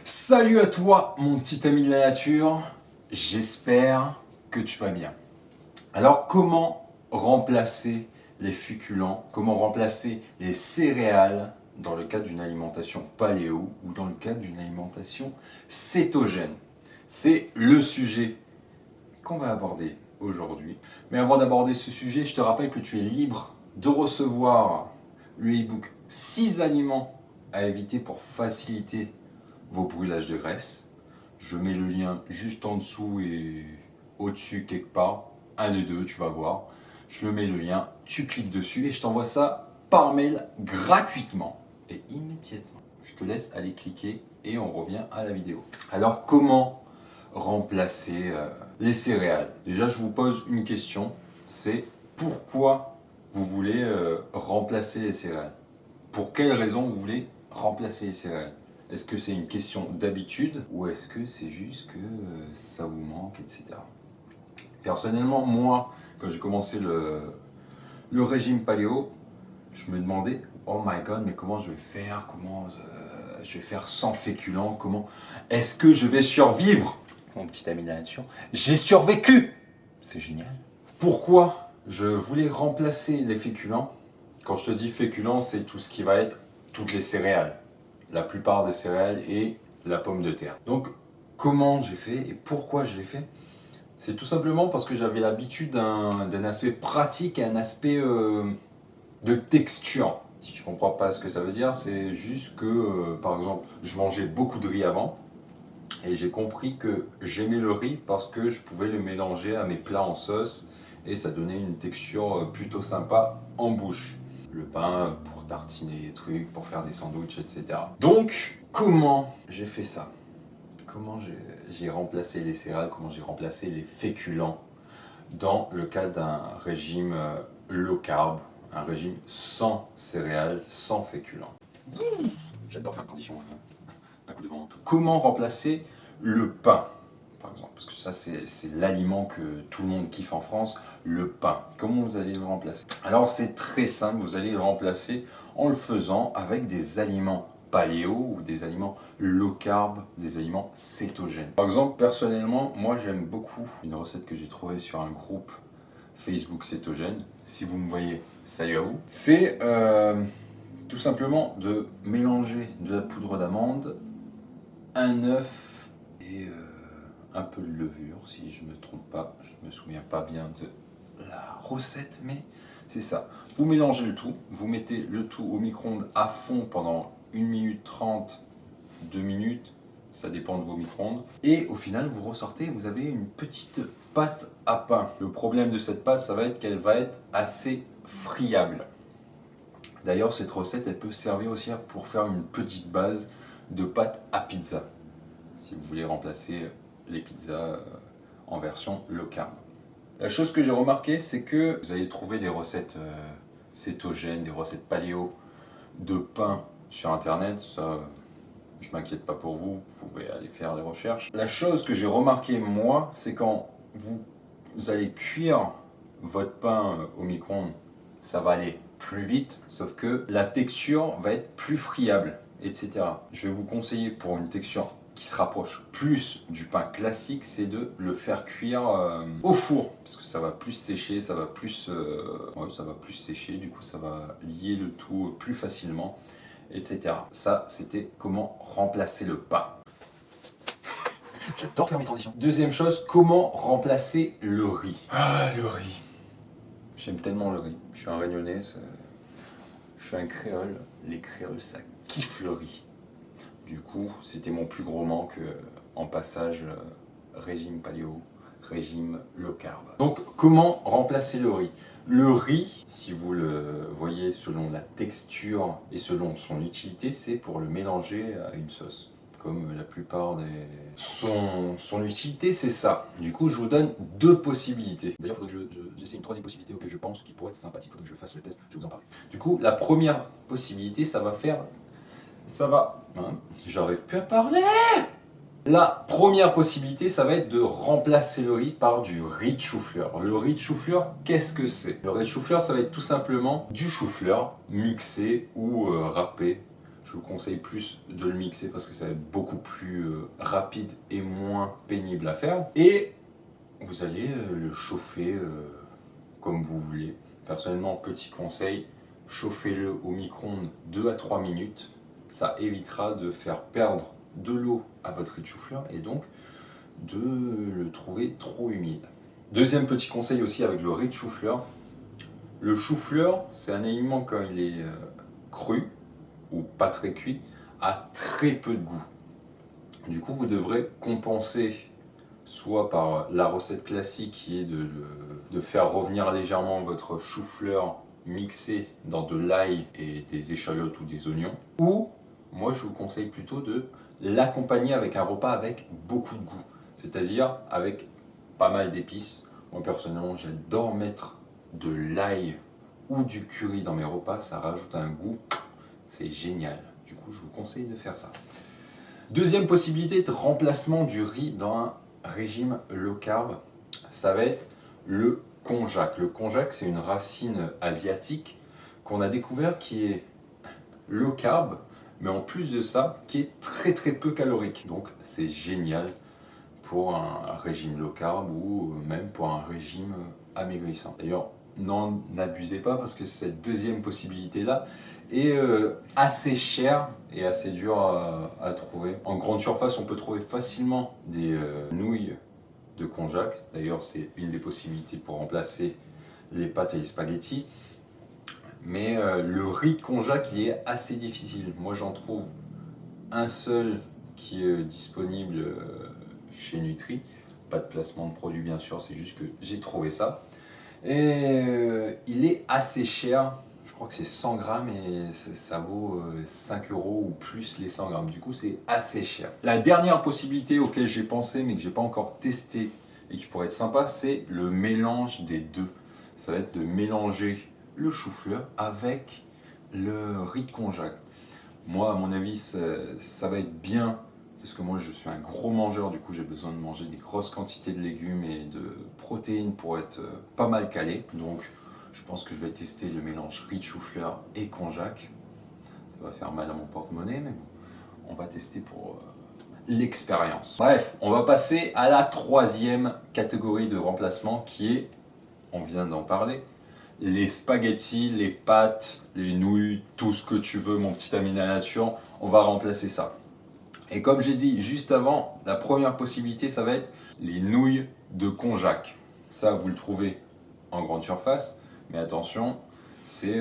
Salut à toi, mon petit ami de la nature. J'espère que tu vas bien. Alors, comment remplacer les féculents, comment remplacer les céréales dans le cadre d'une alimentation paléo ou dans le cadre d'une alimentation cétogène? C'est le sujet qu'on va aborder aujourd'hui. Mais avant d'aborder ce sujet, je te rappelle que tu es libre de recevoir le e-book 6 aliments à éviter pour faciliter vos brûlages de graisse. Je mets le lien juste en dessous et au-dessus quelque part. Un des deux, tu vas voir. Je le mets le lien, tu cliques dessus et je t'envoie ça par mail gratuitement et immédiatement. Je te laisse aller cliquer et on revient à la vidéo. Alors comment remplacer les céréales? Déjà, je vous pose une question, c'est pourquoi vous voulez remplacer les céréales? Pour quelle raison vous voulez remplacer les céréales? Est-ce que c'est une question d'habitude ou est-ce que c'est juste que ça vous manque, etc. Personnellement, moi, quand j'ai commencé le régime paléo, je me demandais, oh my god, mais comment je vais faire? Comment je vais faire sans féculents? Comment est-ce que je vais survivre? Mon petit ami de la nature, j'ai survécu! C'est génial. Pourquoi je voulais remplacer les féculents? Quand je te dis féculents, c'est tout ce qui va être toutes les céréales. La plupart des céréales et la pomme de terre. Donc, comment j'ai fait et pourquoi je l'ai fait? C'est tout simplement parce que j'avais l'habitude d'un aspect pratique et un aspect de texture. Si tu ne comprends pas ce que ça veut dire, c'est juste que, par exemple, je mangeais beaucoup de riz avant. Et j'ai compris que j'aimais le riz parce que je pouvais le mélanger à mes plats en sauce et ça donnait une texture plutôt sympa en bouche. Le pain pour tartiner des trucs, pour faire des sandwichs, etc. Donc, comment j'ai fait ça? Comment j'ai remplacé les céréales, comment j'ai remplacé les féculents dans le cadre d'un régime low carb, un régime sans céréales, sans féculents. J'adore faire une transition, un coup de vent. Comment remplacer le pain, par exemple? Parce que ça, c'est l'aliment que tout le monde kiffe en France, le pain. Comment vous allez le remplacer? Alors, c'est très simple, vous allez le remplacer en le faisant avec des aliments paléo ou des aliments low carb, des aliments cétogènes. Par exemple, personnellement, moi j'aime beaucoup une recette que j'ai trouvée sur un groupe Facebook cétogène. Si vous me voyez, salut à vous. C'est tout simplement de mélanger de la poudre d'amande, un œuf et un peu de levure, si je ne me trompe pas. Je ne me souviens pas bien de la recette, mais c'est ça. Vous mélangez le tout, vous mettez le tout au micro-ondes à fond pendant 1 minute 30, 2 minutes, ça dépend de vos micro-ondes. Et au final, vous ressortez, vous avez une petite pâte à pain. Le problème de cette pâte, ça va être qu'elle va être assez friable. D'ailleurs, cette recette, elle peut servir aussi pour faire une petite base de pâte à pizza. Si vous voulez remplacer les pizzas en version low carb. La chose que j'ai remarqué, c'est que vous allez trouver des recettes cétogènes, des recettes paléo de pain sur internet. Ça, je m'inquiète pas pour vous, vous pouvez aller faire des recherches. La chose que j'ai remarqué moi, c'est quand vous allez cuire votre pain au micro-ondes, ça va aller plus vite, sauf que la texture va être plus friable, etc. Je vais vous conseiller pour une texture qui se rapproche plus du pain classique, c'est de le faire cuire au four, parce que ça va plus sécher, ça va plus sécher, du coup ça va lier le tout plus facilement, etc. Ça, c'était comment remplacer le pain. J'adore faire mes transitions. Deuxième chose, comment remplacer le riz. Ah, le riz. J'aime tellement le riz. Je suis un Réunionnais, je suis un créole. Les créoles, ça kiffe le riz. Du coup, c'était mon plus gros manque en passage régime paléo, régime low carb. Donc, comment remplacer le riz? Le riz, si vous le voyez selon la texture et selon son utilité, c'est pour le mélanger à une sauce. Comme la plupart des... Son utilité, c'est ça. Du coup, je vous donne deux possibilités. D'ailleurs, il faudrait que j'essaie une troisième possibilité auquel je pense qui pourrait être sympathique. Il faudrait que je fasse le test, je vais vous en parler. Du coup, la première possibilité, ça va... Hein, j'arrive plus à parler. La première possibilité, ça va être de remplacer le riz par du riz de chou-fleur. Le riz de chou-fleur, qu'est-ce que c'est? Le riz de chou-fleur, ça va être tout simplement du chou-fleur mixé ou râpé je vous conseille plus de le mixer parce que ça va être beaucoup plus rapide et moins pénible à faire. Et vous allez le chauffer comme vous voulez. Personnellement, petit conseil, chauffez-le au micro-ondes 2 à 3 minutes. Ça évitera de faire perdre de l'eau à votre riz de chou-fleur et donc de le trouver trop humide. Deuxième petit conseil aussi avec le riz de chou-fleur. Le chou-fleur, c'est un aliment quand il est cru ou pas très cuit, a très peu de goût. Du coup, vous devrez compenser soit par la recette classique qui est de faire revenir légèrement votre chou-fleur mixé dans de l'ail et des échalotes ou des oignons, ou moi je vous conseille plutôt de l'accompagner avec un repas avec beaucoup de goût, c'est-à-dire avec pas mal d'épices. Moi personnellement j'adore mettre de l'ail ou du curry dans mes repas, ça rajoute un goût, c'est génial. Du coup je vous conseille de faire ça. Deuxième possibilité de remplacement du riz dans un régime low carb, ça va être le konjac. Le konjac, c'est une racine asiatique qu'on a découvert qui est low carb, mais en plus de ça, qui est très très peu calorique. Donc c'est génial pour un régime low carb ou même pour un régime amaigrissant. D'ailleurs, n'en abusez pas parce que cette deuxième possibilité-là est assez chère et assez dure à trouver. En grande surface, on peut trouver facilement des nouilles de konjac. D'ailleurs, c'est une des possibilités pour remplacer les pâtes et les spaghettis. Mais le riz de konjac, il est assez difficile. Moi, j'en trouve un seul qui est disponible chez Nutri. Pas de placement de produit, bien sûr, c'est juste que j'ai trouvé ça. Et il est assez cher, je crois que c'est 100 grammes et ça vaut 5 euros ou plus les 100 grammes. Du coup, c'est assez cher. La dernière possibilité auquel j'ai pensé mais que j'ai pas encore testé et qui pourrait être sympa, c'est le mélange des deux. Ça va être de mélanger le chou-fleur avec le riz de konjac. Moi, à mon avis, ça va être bien parce que moi je suis un gros mangeur, du coup j'ai besoin de manger des grosses quantités de légumes et de protéines pour être pas mal calé. Donc je pense que je vais tester le mélange riz de chou-fleur et konjac. Ça va faire mal à mon porte-monnaie, mais bon, on va tester pour l'expérience. Bref, on va passer à la troisième catégorie de remplacement qui est, on vient d'en parler, les spaghettis, les pâtes, les nouilles, tout ce que tu veux, mon petit ami de la nature, on va remplacer ça. Et comme j'ai dit juste avant, la première possibilité, ça va être les nouilles de konjac. Ça, vous le trouvez en grande surface, mais attention, c'est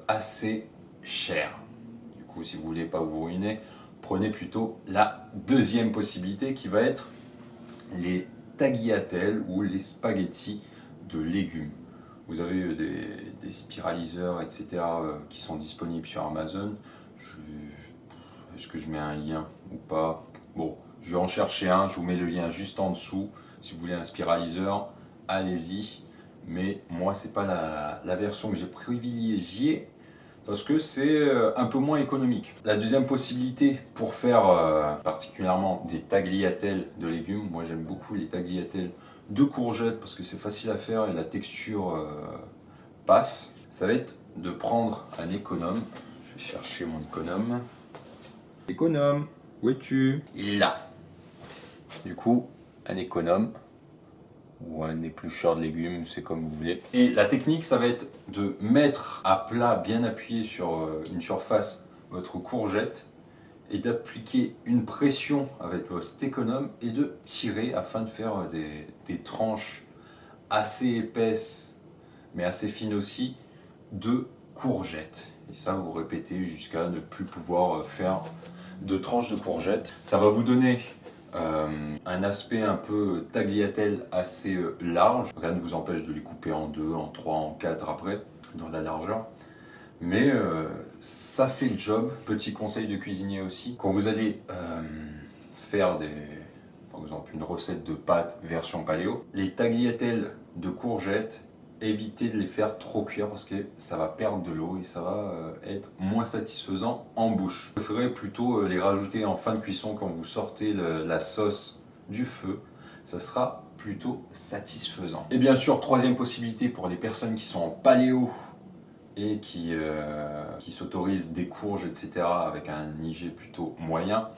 assez cher. Du coup, si vous voulez pas vous ruiner, prenez plutôt la deuxième possibilité qui va être les tagliatelles ou les spaghettis de légumes. Vous avez des spiraliseurs, etc. Qui sont disponibles sur Amazon. Est-ce que je mets un lien ou pas? Bon, je vais en chercher un, je vous mets le lien juste en dessous. Si vous voulez un spiraliseur, allez-y. Mais moi, c'est pas la version que j'ai privilégiée parce que c'est un peu moins économique. La deuxième possibilité pour faire particulièrement des tagliatelles de légumes, moi j'aime beaucoup les tagliatelles de courgettes parce que c'est facile à faire et la texture passe. Ça va être de prendre un économe. Je vais chercher mon économe. Économe, où es-tu? Il est là. Du coup, un économe ou un éplucheur de légumes, c'est comme vous voulez. Et la technique, ça va être de mettre à plat, bien appuyé sur une surface, votre courgette et d'appliquer une pression avec votre économe et de tirer afin de faire des tranches assez épaisses, mais assez fines aussi, de courgettes. Et ça, vous répétez jusqu'à ne plus pouvoir faire de tranches de courgettes. Ça va vous donner un aspect un peu tagliatelle assez large. Rien ne vous empêche de les couper en 2, en 3, en 4 après, dans la largeur. Mais ça fait le job. Petit conseil de cuisinier aussi. Quand vous allez faire par exemple une recette de pâtes version paléo, les tagliatelles de courgettes, évitez de les faire trop cuire parce que ça va perdre de l'eau et ça va être moins satisfaisant en bouche. Je préférerais plutôt les rajouter en fin de cuisson quand vous sortez la sauce du feu. Ça sera plutôt satisfaisant. Et bien sûr, troisième possibilité pour les personnes qui sont en paléo et qui s'autorise des courges, etc. avec un IG plutôt moyen,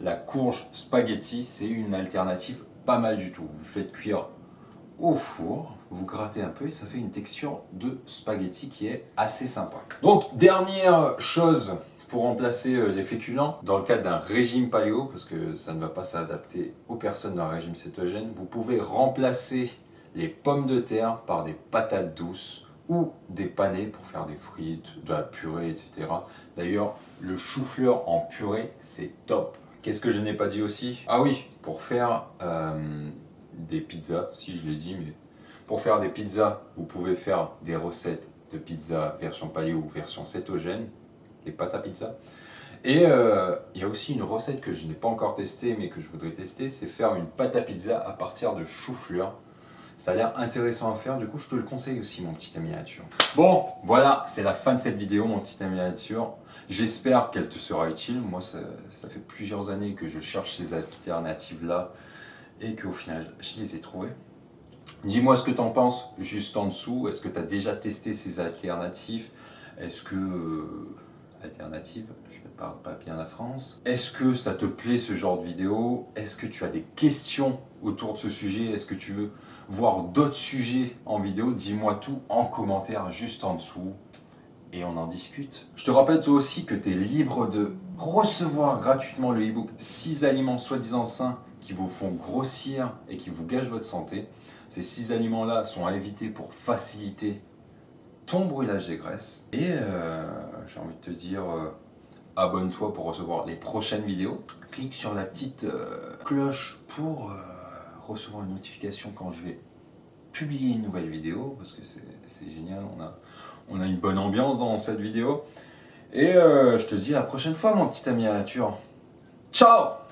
la courge spaghetti, c'est une alternative pas mal du tout. Vous le faites cuire au four, vous grattez un peu et ça fait une texture de spaghetti qui est assez sympa. Donc, dernière chose pour remplacer les féculents, dans le cadre d'un régime paleo, parce que ça ne va pas s'adapter aux personnes d'un régime cétogène, vous pouvez remplacer les pommes de terre par des patates douces ou des panais pour faire des frites, de la purée, etc. D'ailleurs, le chou-fleur en purée, c'est top. Qu'est-ce que je n'ai pas dit aussi? Ah oui, pour faire des pizzas, si je l'ai dit, mais pour faire des pizzas, vous pouvez faire des recettes de pizza version paleo ou version cétogène, des pâtes à pizza. Et il y a aussi une recette que je n'ai pas encore testée, mais que je voudrais tester, c'est faire une pâte à pizza à partir de chou-fleur. Ça a l'air intéressant à faire, du coup je te le conseille aussi mon petit ami nature. Bon, voilà, c'est la fin de cette vidéo mon petit ami nature. J'espère qu'elle te sera utile. Moi ça fait plusieurs années que je cherche ces alternatives là et qu'au final je les ai trouvées. Dis-moi ce que tu en penses juste en dessous. Est-ce que tu as déjà testé ces alternatives? Est-ce que... alternative, je ne parle pas bien la France. Est-ce que ça te plaît ce genre de vidéo? Est-ce que tu as des questions autour de ce sujet? Est-ce que tu veux voir d'autres sujets en vidéo? Dis-moi tout en commentaire juste en dessous et on en discute. Je te rappelle toi aussi que tu es libre de recevoir gratuitement le e-book 6 aliments soi-disant sains qui vous font grossir et qui vous gâchent votre santé. Ces 6 aliments-là sont à éviter pour faciliter ton brûlage des graisses. Et j'ai envie de te dire, abonne-toi pour recevoir les prochaines vidéos. Clique sur la petite cloche pour recevoir une notification quand je vais publier une nouvelle vidéo, parce que c'est génial, on a une bonne ambiance dans cette vidéo. Et je te dis à la prochaine fois mon petit ami à la nature. Ciao!